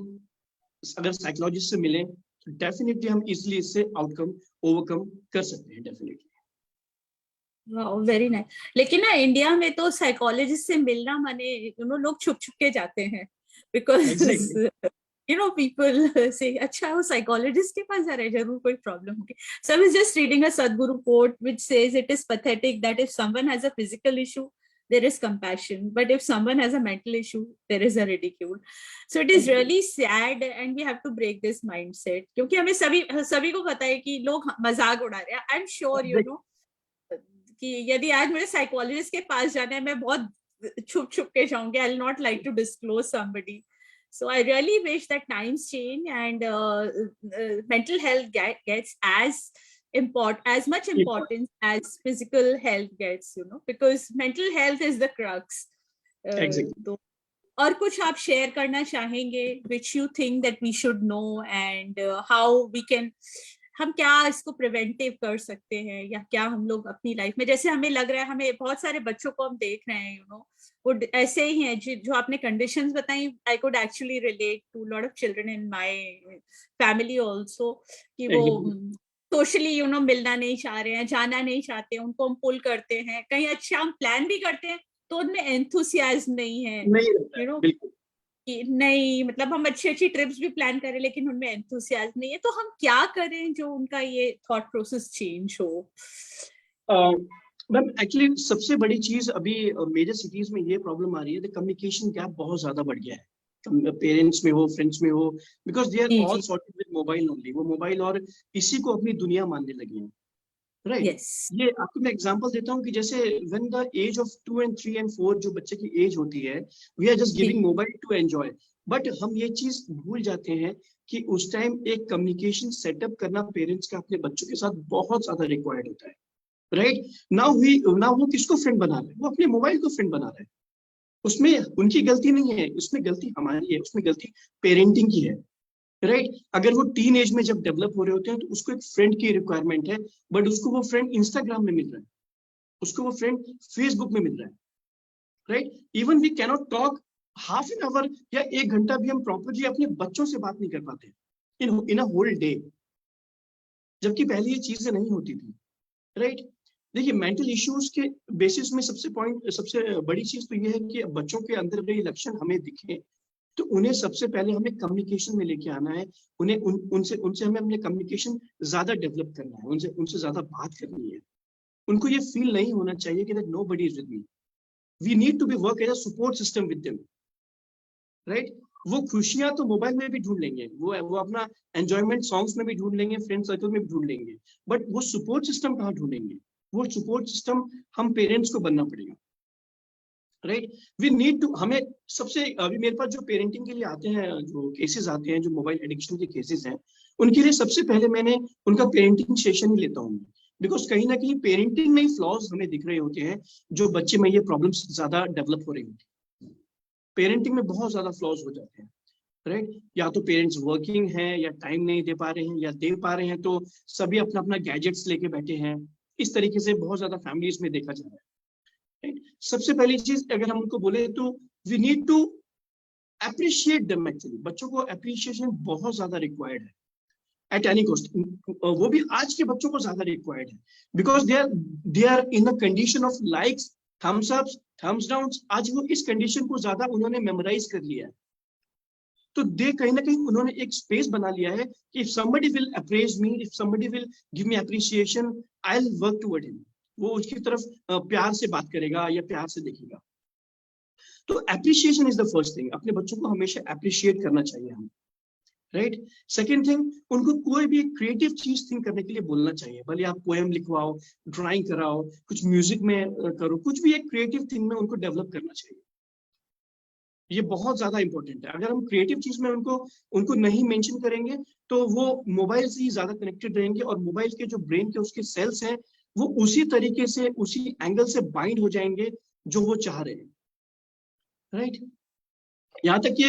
अगर साइकोलॉजिस्ट से मिलें तो डेफिनेटली हम इजिली इससे आउटकम ओवरकम कर सकते हैं, डेफिनेटली। Very nice. लेकिन ना इंडिया में तो साइकोलॉजिस्ट से मिलना माने लोग छुप छुप के जाते हैं, बिकॉज people say, अच्छा वो साइकोलॉजिस्ट के पास जा रहे हैं, जरूर कोई प्रॉब्लम होगी। So I was just reading a Sadhguru quote which says it is pathetic that if someone has a physical issue, there is compassion, but if someone has a mental issue, there is a ridicule. So it is really sad and we have to break this mindset, क्योंकि हमें सभी को पता है कि लोग मजाक उड़ा रहे हैं। I'm sure कि यदि आज मुझे साइकोलॉजिस्ट के पास जाना है, मैं बहुत छुप छुप के जाऊंगी। I'll not like to disclose somebody. So I really wish that times change and mental health gets as much importance as physical health gets, because mental health is the crux. Exactly. और कुछ आप share करना चाहेंगे which you think that we should know and how we can, हम क्या इसको preventive कर सकते हैं, या क्या हम लोग अपनी लाइफ में, जैसे हमें लग रहा है, हमें बहुत सारे बच्चों को हम देख रहे हैं वो ऐसे ही हैं जो आपने कंडीशंस बताई। I could actually relate to lot of children in my family also, कि वो सोशली मिलना नहीं चाह रहे हैं, जाना नहीं चाहते, उनको हम पुल करते हैं, कहीं अच्छा हम प्लान भी करते हैं तो उनमें एंथुसियाज्म नहीं है, नहीं, मतलब हम अच्छी ट्रिप्स भी प्लान करें लेकिन उनमें एंथुसियाज्म नहीं है। तो हम क्या करें जो उनका ये थॉट प्रोसेस चेंज हो? मैम एक्चुअली सबसे बड़ी चीज अभी मेजर सिटीज में ये प्रॉब्लम आ रही है, कम्युनिकेशन गैप बहुत ज्यादा बढ़ गया है, पेरेंट्स में हो, फ्रेंड्स में हो, because they are all sorted with mobile only. वो मोबाइल और इसी को अपनी दुनिया मानने लगे हैं, राइट। ये आपको मैं एग्जांपल देता हूँ कि जैसे when the age of 2 and 3 and 4 जो बच्चे की एज होती है, we are just giving mobile to enjoy, but हम ये चीज भूल जाते हैं कि उस टाइम एक कम्युनिकेशन सेटअप करना पेरेंट्स का अपने बच्चों के साथ बहुत ज्यादा रिक्वायर्ड होता है, राइट। नाउ वो किसको फ्रेंड बना रहे हैं? वो अपने मोबाइल को फ्रेंड बना रहे हैं। उसमें उनकी गलती नहीं है, उसमें गलती हमारी है, उसमें गलती पेरेंटिंग की है, राइट। अगर वो टीन एज में जब डेवलप हो रहे होते हैं तो उसको एक फ्रेंड की रिक्वायरमेंट है, बट उसको वो फ्रेंड इंस्टाग्राम में मिल रहा है, उसको वो फ्रेंड फेसबुक में मिल रहा है, right. Even we can not talk half an hour या 1 घंटा भी हम प्रॉपरली अपने बच्चों से बात नहीं कर पाते इन अ होल डे, जबकि पहले ये चीजें नहीं होती थी, राइट। देखिए मेंटल इश्यूज के बेसिस में सबसे बड़ी चीज तो ये है कि बच्चों के अंदर अगर ये लक्षण हमें दिखे तो उन्हें सबसे पहले हमें कम्युनिकेशन में लेके आना है, उन्हें उनसे हमें अपने कम्युनिकेशन ज्यादा डेवलप करना है, उनसे ज्यादा बात करनी है। उनको ये फील नहीं होना चाहिए कि that nobody is with me, we need to be work as a support system with them, right. वो खुशियां तो मोबाइल में भी ढूंढ लेंगे, वो अपना एंजॉयमेंट सॉन्ग्स में भी ढूंढ लेंगे, फ्रेंड सर्कल में भी ढूंढ लेंगे, बट वो सपोर्ट सिस्टम कहाँ ढूंढेंगे? वो सपोर्ट सिस्टम हम पेरेंट्स को बनना पड़ेगा, राइट। वी नीड टू, हमें सबसे, अभी मेरे पास जो पेरेंटिंग के लिए आते हैं, जो केसेस आते हैं, जो मोबाइल एडिक्शन के केसेस हैं, उनके लिए सबसे पहले मैंने उनका पेरेंटिंग सेशन ही लेता हूँ, बिकॉज कहीं ना कहीं पेरेंटिंग में ही फ्लॉज हमें दिख रहे होते हैं, जो बच्चे में ये प्रॉब्लम्स ज्यादा डेवलप हो रही होती है, पेरेंटिंग में बहुत ज्यादा फ्लॉज हो जाते हैं, राइट। या तो पेरेंट्स वर्किंग हैं, या टाइम नहीं दे पा रहे हैं, या दे पा रहे हैं तो सभी अपना अपना गैजेट्स लेके बैठे हैं, इस तरीके से बहुत ज्यादा फैमिलीज में देखा जा रहा है। सबसे पहली चीज अगर हम उनको बोले तो we need to appreciate them. Actually बच्चों को अप्रिशिएशन बहुत ज्यादा रिक्वायर्ड है एट एनी कॉस्ट, वो भी आज के बच्चों को ज्यादा रिक्वायर्ड है, because they are in the condition of likes, thumbs ups, thumbs downs. आज वो इस कंडीशन को ज्यादा उन्होंने मेमोराइज कर लिया है, तो दे कहीं ना कहीं उन्होंने एक स्पेस बना लिया है कि if somebody will appraise me, if somebody will give me appreciation, I'll work toward him। वो उसकी तरफ प्यार से बात करेगा या प्यार से देखेगा। तो appreciation is the first thing, अपने बच्चों को हमेशा अप्रिशिएट करना चाहिए हमें, राइट। सेकेंड थिंग, उनको कोई भी क्रिएटिव चीज थिंक करने के लिए बोलना चाहिए, भले आप पोएम लिखवाओ, ड्राइंग कराओ, कुछ म्यूजिक में करो, कुछ भी एक क्रिएटिव थिंग में उनको डेवलप करना चाहिए। ये बहुत ज्यादा इंपॉर्टेंट है। अगर हम क्रिएटिव चीज में उनको नहीं मेंशन करेंगे तो वो मोबाइल से ही ज्यादा कनेक्टेड रहेंगे, और मोबाइल के जो ब्रेन के उसके सेल्स हैं वो उसी तरीके से, उसी एंगल से बाइंड हो जाएंगे जो वो चाह रहे हैं, राइट। यहाँ तक कि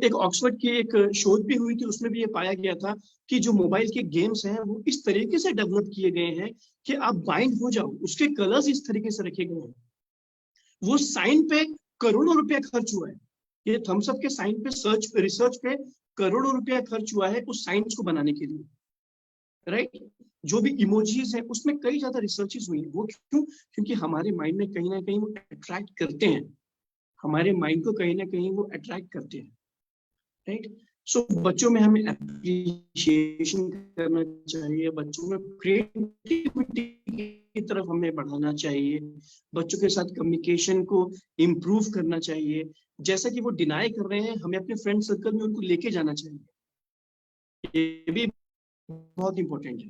एक ऑक्सफोर्ड की एक शोध भी हुई थी, उसमें भी ये पाया गया था कि जो मोबाइल के गेम्स हैं वो इस तरीके से डेवलप किए गए हैं कि आप बाइंड हो जाओ, उसके कलर्स इस तरीके से रखे गए हैं। वो साइन पे करोड़ों रुपया खर्च हुआ है, ये थम्स अप के साइन पे रिसर्च पे करोड़ों रुपया खर्च हुआ है उस साइंस को बनाने के लिए, राइट। जो भी इमोजीज है उसमें कई ज्यादा रिसर्चेस हुई है। वो क्यों? क्योंकि हमारे माइंड में कहीं ना कहीं वो अट्रैक्ट करते हैं, हमारे माइंड को कहीं ना कहीं वो अट्रैक्ट करते हैं, राइट। सो बच्चों में हमें एप्रिशिएशन करना चाहिए, बच्चों में क्रिएटिविटी की तरफ हमें बढ़ाना चाहिए, बच्चों के साथ कम्युनिकेशन को इम्प्रूव करना चाहिए। जैसा कि वो डिनाई कर रहे हैं, हमें अपने फ्रेंड सर्कल में उनको लेके जाना चाहिए, ये भी बहुत इंपॉर्टेंट है।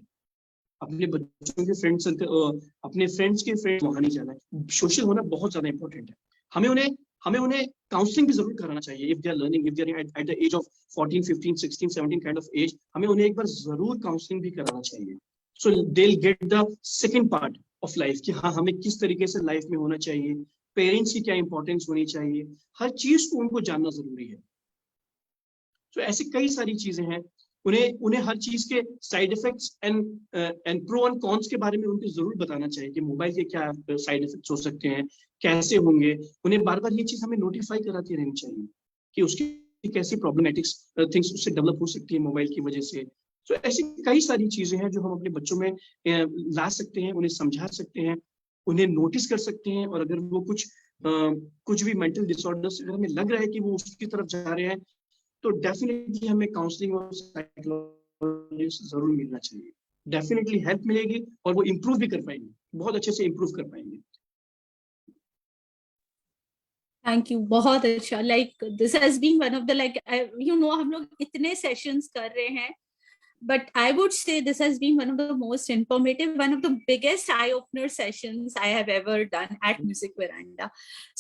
अपने बच्चों के फ्रेंड सर्कल, अपने फ्रेंड्स के फ्रेंड वहां नहीं जाना है। सोशल होना बहुत ज्यादा इंपॉर्टेंट है। हमें उन्हें काउंसलिंग भी जरूर कराना चाहिए। If they are learning, if they are at the age of 14, 15, 16, 17 kind of age, हमें उन्हें एक बार जरूर काउंसलिंग भी कराना चाहिए। So they will get the second part of life कि हाँ, हमें किस तरीके से लाइफ में होना चाहिए, पेरेंट्स की क्या इंपॉर्टेंस होनी चाहिए, हर चीज को उनको जानना जरूरी है। तो ऐसी कई सारी चीजें हैं, उन्हें हर चीज के side effects and pro and cons के बारे में उनको जरूर बताना चाहिए कि मोबाइल के क्या साइड इफेक्ट्स हो सकते हैं, कैसे होंगे। उन्हें बार बार ये चीज हमें नोटिफाई कराती रहनी चाहिए कि उसकी कैसी प्रॉब्लमेटिक्स थिंग्स उससे डेवलप हो सकती है मोबाइल की वजह से। तो ऐसी कई सारी चीजें हैं जो हम अपने बच्चों में ला सकते हैं, उन्हें समझा सकते हैं, उन्हें नोटिस कर सकते हैं। और अगर वो कुछ भी मेंटल डिसऑर्डर्स अगर हमें लग रहा है कि वो उसकी तरफ जा रहे हैं, तो डेफिनेटली हमें काउंसलिंग और साइकोलॉजिस्ट जरूर मिलना चाहिए। डेफिनेटली हेल्प मिलेगी और वो इम्प्रूव भी कर पाएंगे, बहुत अच्छे से इम्प्रूव कर पाएंगे। थैंक यू, बहुत अच्छा। Like this has been one of the हम लोग इतने सेशंस कर रहे हैं, but I would say this has been one of the most informative, one of the biggest eye-opener sessions I have ever done at Music Veranda.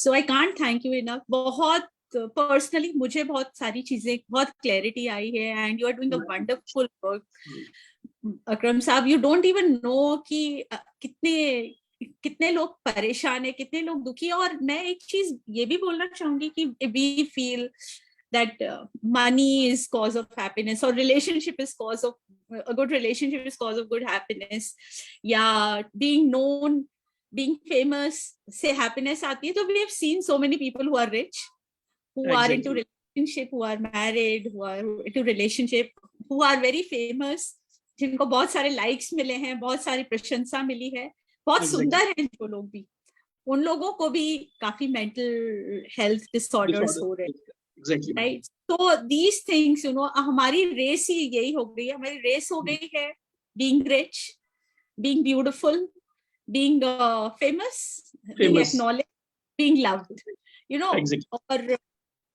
So I can't thank you enough. बहुत personally मुझे बहुत सारी चीजें, बहुत clarity आई है, and you are doing a wonderful work. अकरम साहब, you don't even know कि कितने लोग परेशान है, कितने लोग दुखी है। और मैं एक चीज ये भी बोलना चाहूंगी कि we feel that money is cause of happiness, or relationship is cause of a good relationship is cause of good happiness, या being known, being famous से happiness आती है। तो we have seen so many people who are rich, who are into relationship, who are married, who are into relationship, who are very famous, जिनको बहुत सारे likes मिले हैं, बहुत सारी प्रशंसा मिली है, बहुत सुंदर हैं जो लोग भी, उन लोगों को भी काफी mental health disorders हो रहे हैं। Exactly. Right. So these things, हमारी रेस ही यही हो गई है। हमारी रेस हो गई है being rich, being beautiful, being famous, being acknowledged, being loved. Exactly. और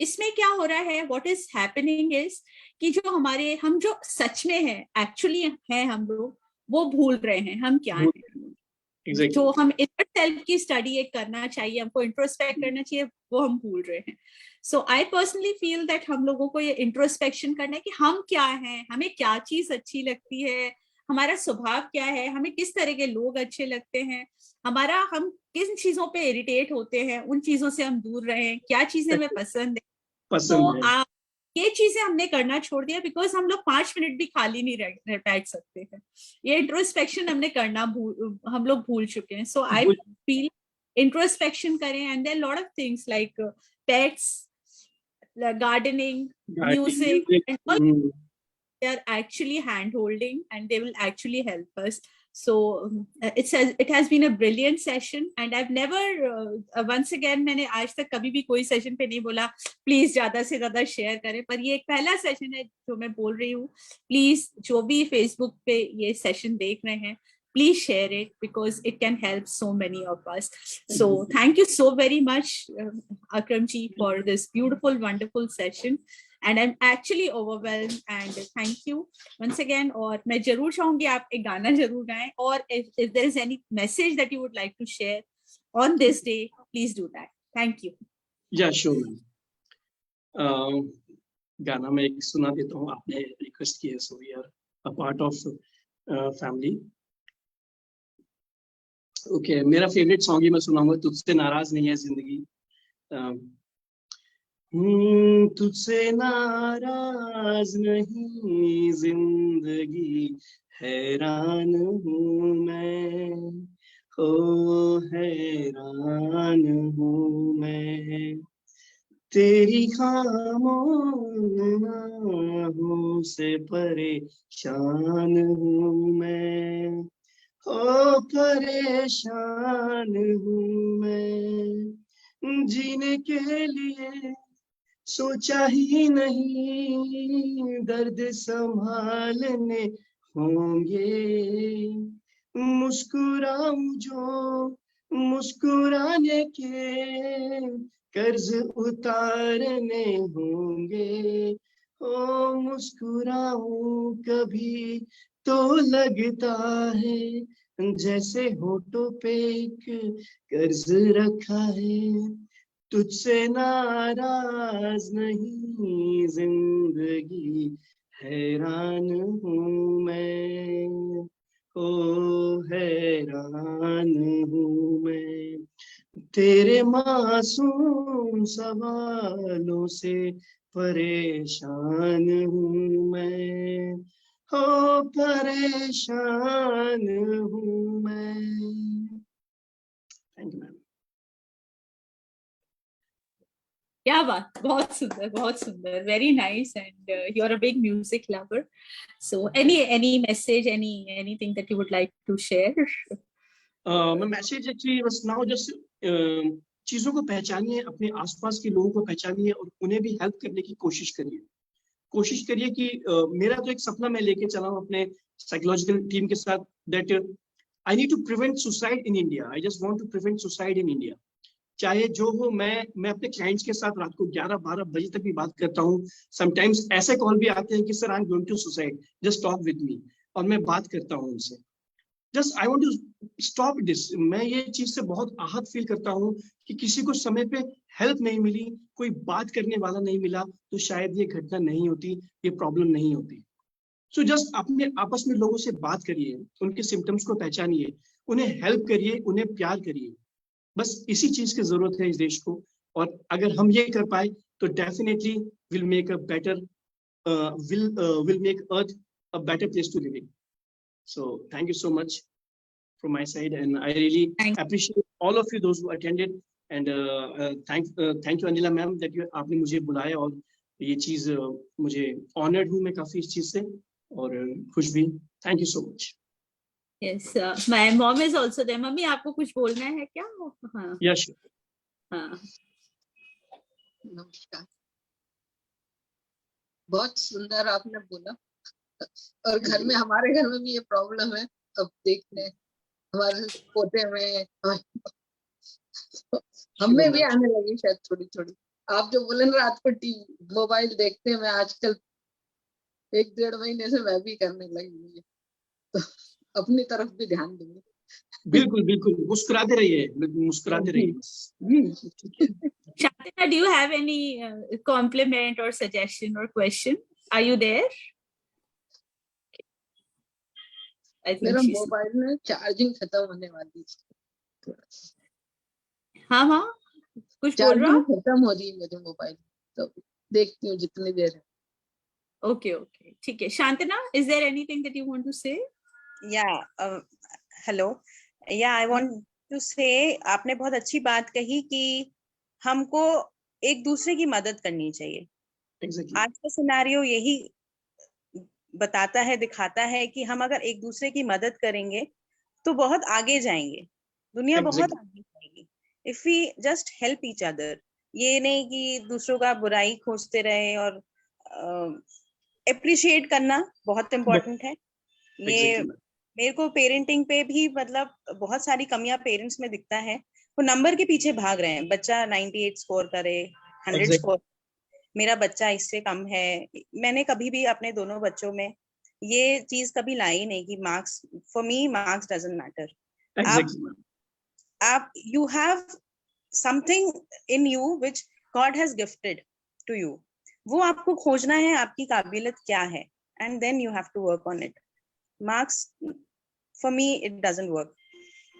इसमें क्या हो रहा है, what is happening is कि हम जो सच में है, actually है हम लोग, वो भूल रहे हैं हम क्या हैं। Exactly. जो हम इनर सेल्फ की स्टडी एक करना चाहिए, हमको इंट्रोस्पेक्ट करना चाहिए, वो हम भूल रहे हैं। So I personally feel that हम लोगों को ये इंट्रोस्पेक्शन करना है कि हम क्या हैं, हमें क्या चीज अच्छी लगती है, हमारा स्वभाव क्या है, हमें किस तरह के लोग अच्छे लगते हैं, हम किन चीजों पे इरिटेट होते हैं, उन चीजों से हम दूर रहे हैं, क्या चीजें हमें पसंद है। तो ये चीजें हमने करना छोड़ दिया, बिकॉज हम लोग 5 मिनट भी खाली नहीं बैठ सकते हैं। ये इंट्रोस्पेक्शन हमने करना हम लोग भूल चुके हैं। सो आई फील इंट्रोस्पेक्शन करें, and there lot of things like pets, gardening, music, and all, they are actually hand holding and they will actually help us. So it has been a brilliant session, and I've never once again मैंने आज तक कभी भी कोई session पे नहीं बोला please ज्यादा से ज्यादा शेयर करें, पर ये एक पहला सेशन है जो मैं बोल रही हूँ। प्लीज जो भी फेसबुक पे ये सेशन देख रहे हैं, please share it because it can help so many of us. So thank you so very much, Akram ji, for this beautiful, wonderful session. And I'm actually overwhelmed, and thank you once again. और मैं जरूर चाहूंगी आप एक गाना जरूर गाएं, और if there is any message that you would like to share on this day, please do that. Thank you. Yeah, sure, ma'am. गाना मैं एक सुना देता हूँ, आपने रिक्वेस्ट की है, so we are a part of family. Okay, मेरा फेवरेट सॉन्ग ही मैं सुनाऊंगा, तुझसे नाराज नहीं है जिंदगी. तुझसे नाराज नहीं जिंदगी, हैरान हूँ मैं, ओ हैरान हूँ मैं, तेरी खामोशियों से परेशान हूँ मैं, ओ परेशान हूँ मैं, जीने के लिए सोचा ही नहीं, दर्द संभालने होंगे, मुस्कुराऊं जो मुस्कुराने के कर्ज उतारने होंगे, ओ मुस्कुराऊं कभी तो लगता है जैसे होठों पे एक कर्ज रखा है, तुझसे नाराज नहीं जिंदगी, हैरान हूँ मैं, ओ हैरान हूँ मैं, तेरे मासूम सवालों से परेशान हूँ मैं, हो परेशान हूँ मैं. Thank you ma'am. क्या बात, बहुत सुंदर, बहुत सुंदर, very nice. And you're a big music lover, so any message, anything that you would like to share? मैं मैसेज एक्चुअली बस नाउ जस्ट चीजों को पहचानिए, अपने आसपास के लोगों को पहचानिए और उन्हें भी हेल्प करने की कोशिश करिए. कोशिश करिए कि मेरा तो एक सपना मैं लेके चला हूँ अपने साइकोलॉजिकल टीम के साथ, that I need to prevent suicide in India. I just want to prevent suicide in India. चाहे जो हो, मैं अपने क्लाइंट्स के साथ रात को 11-12 बजे तक भी बात करता हूँ. समटाइम्स ऐसे कॉल भी आते हैं कि sir I am going to suicide, just talk with me, और मैं बात करता हूँ उनसे. Just I want to stop this. मैं ये चीज से बहुत आहत फील करता हूँ कि किसी को समय पे हेल्प नहीं मिली, कोई बात करने वाला नहीं मिला, तो शायद ये घटना नहीं होती, ये प्रॉब्लम नहीं होती. सो जस्ट अपने आपस में लोगों से बात करिए, उनके सिम्टम्स को पहचानिए, उन्हें हेल्प करिए, उन्हें प्यार करिए. बस इसी चीज की जरूरत है इस देश को, और अगर हम ये कर पाए तो definitely will make a better will make earth a better place to live in. So thank you so much from my side, and I really appreciate all of you, those who attended, and thank you Anila ma'am that you आपने मुझे बुलाया, और ये चीज मुझे honored हूँ मैं काफी इस चीज से, और खुश भी. Thank you so much. Yes, my mom is also there. Mummy आपको कुछ बोलना है क्या? हाँ. Yes. हाँ. नमस्कार. बहुत सुंदर आपने बोला, और घर में, हमारे घर में भी ये प्रॉब्लम है. अब देखते हैं हमारे पोते में, हमें भी आने लगी शायद थोड़ी थोड़ी. आप जो बोले ना रात को टीवी मोबाइल देखते हैं, मैं आजकल 1-1.5 महीने से मैं भी करने लगी हूँ, तो अपनी तरफ भी ध्यान दूंगी. बिल्कुल बिल्कुल, मुस्कुराते रहिए, मुस्कुराते रहिए. Shantina, do you have any compliment or suggestion or question? Are you there? मेरा मोबाइल में चार्जिंग खत्म होने वाली है. हाँ हाँ, कुछ बोल रहा? खत्म हो रही है मेरे मोबाइल, तो देखती हूँ जितनी देर है. Okay, okay, ठीक है. Shantina, is there anything that you want to say? Yeah, hello. Yeah, I want to say, आपने बहुत अच्छी बात कही कि हमको एक दूसरे की मदद करनी चाहिए. Exactly. आज का सिनेरियो यही बताता है, दिखाता है कि हम अगर एक दूसरे की मदद करेंगे तो बहुत आगे जाएंगे, दुनिया बहुत आगे जाएगी. If we just help each other, ये नहीं कि दूसरों का बुराई खोजते रहे, और अप्रिशिएट करना बहुत इम्पोर्टेंट है. ये मेरे को पेरेंटिंग पे भी मतलब बहुत सारी कमियां पेरेंट्स में दिखता है। वो नंबर के पीछे भाग रहे हैं, बच्चा 98 स्कोर करे, 100 Exactly. स्कोर, मेरा बच्चा इससे कम है। मैंने कभी भी अपने दोनों बच्चों में ये चीज कभी लाई नहीं कि marks, for me marks doesn't matter. Exactly, ma'am. आप you have something in you which God has gifted to you, वो आपको खोजना है, आपकी काबिलियत क्या है, and then you have to work on it. Marks for me it doesn't work,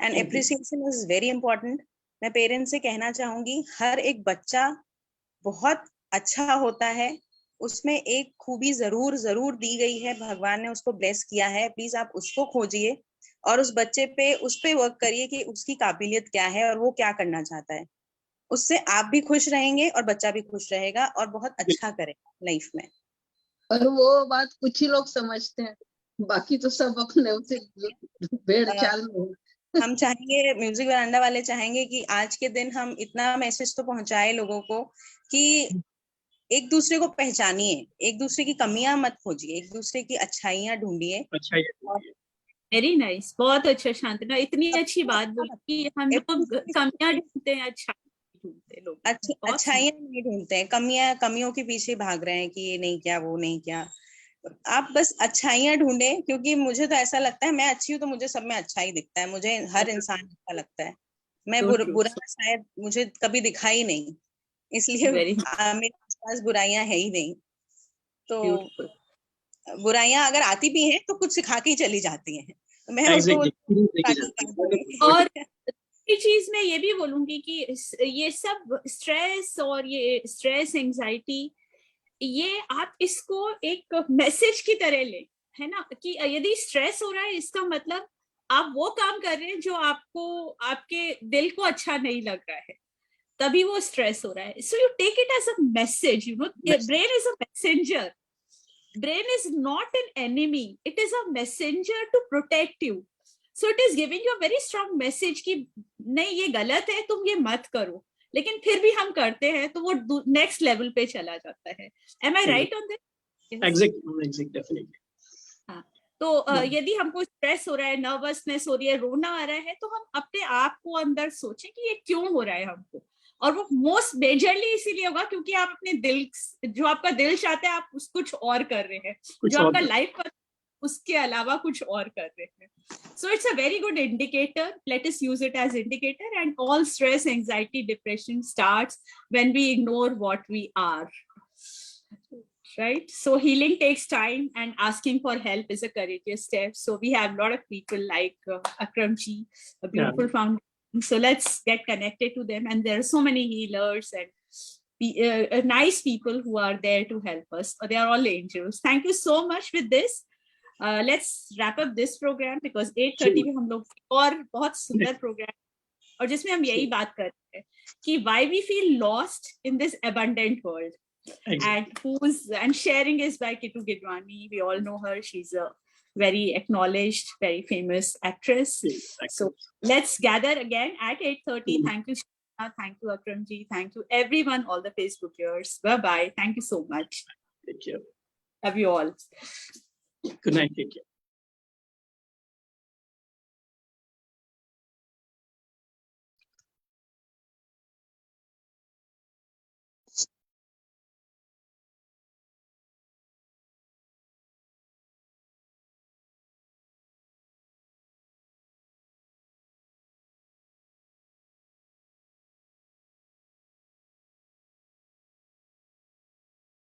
and Thank you. Appreciation is very important. मैं parents से कहना चाहूंगी, हर एक बच्चा बहुत अच्छा होता है, उसमें एक खूबी जरूर जरूर दी गई है, भगवान ने उसको ब्लेस किया है, प्लीज आप उसको खोजिए और उस बच्चे पे, उस पे वर्क करिए कि उसकी काबिलियत क्या है और वो क्या करना चाहता है। उससे आप भी खुश रहेंगे और बच्चा भी खुश रहेगा और बहुत अच्छा करेगा लाइफ में। और वो बात कुछ ही लोग समझते हैं, बाकी तो सब अपने उसे भेड़ चाल में। हम चाहेंगे, म्यूजिक वरांडा वाले चाहेंगे कि आज के दिन हम इतना मैसेज तो पहुंचाए लोगों को कि एक दूसरे को पहचानिए, एक दूसरे की कमियां मत खोजिए, एक दूसरे की अच्छाइयां ढूंढिए। अच्छा ही है। वेरी नाइस, बहुत अच्छा शांतना, इतनी अच्छी बात बोली कि हम लोग कमियां ढूंढते हैं, अच्छा ढूंढते लोग। अच्छाइयां नहीं ढूंढते हैं, कमियों के पीछे भाग रहे हैं कि ये नहीं किया, वो नहीं किया। आप बस अच्छाइयां ढूंढें, क्योंकि मुझे तो ऐसा लगता है, मैं अच्छी हूँ तो मुझे सब में अच्छा ही दिखता है, मुझे हर इंसान अच्छा लगता है। मैं So true. बुरा शायद मुझे कभी दिखा ही नहीं, इसलिए Very मेरे आसपास बुराइयां है ही नहीं। तो beautiful. बुराइयां अगर आती भी हैं तो कुछ सिखा के ही चली जाती हैं, तो मैं उसको Exactly. देखी जाती है। और ये चीज मैं ये भी बोलूंगी कि ये सब स्ट्रेस और ये स्ट्रेस एंजाइटी, ये आप इसको एक मैसेज की तरह ले, है ना, कि यदि स्ट्रेस हो रहा है इसका मतलब आप वो काम कर रहे हैं जो आपको, आपके दिल को अच्छा नहीं लग रहा है, तभी वो स्ट्रेस हो रहा है। So you take it as a message, you know, brain is a messenger, brain is not an enemy, it is a messenger to protect you. So it is giving you a very strong message कि नहीं ये गलत है, तुम ये मत करो, लेकिन फिर भी हम करते हैं तो वो नेक्स्ट लेवल पे चला जाता है। Am I right on this? Exactly, definitely. हाँ, तो यदि हमको स्ट्रेस हो रहा है, नर्वसनेस हो रही है, रोना आ रहा है, तो हम अपने आप को अंदर सोचें कि ये क्यों हो रहा है हमको, और वो मोस्ट मेजरली इसीलिए होगा क्योंकि आप अपने दिल, जो आपका दिल चाहता है, आप कुछ और कर रहे हैं, जो आपका लाइफ का उसके अलावा कुछ और कर रहे हैं। So it's a very good indicator. Let us use it as indicator, and all stress, anxiety, depression starts when we ignore what we are. Right? So healing takes time, and asking for help is a courageous step. So we have a lot of people like Akram ji, a beautiful foundation. So let's get connected to them. And there are so many healers and nice people who are there to help us. They are all angels. Thank you so much with this. Let's wrap up this program because 8:30 में हम लोग और बहुत सुंदर program, और जिसमें हम यही बात कर रहे हैं कि why we feel lost in this abundant world. And sharing is by Kitu Gidwani. We all know her. She's a very acknowledged, very famous actress. So let's gather again at 8:30. Thank you, Shana. Thank you, Akramji. Thank you, everyone, all the Facebookers. Bye-bye. Thank you so much. Take care. Love you all. Good night. Take care.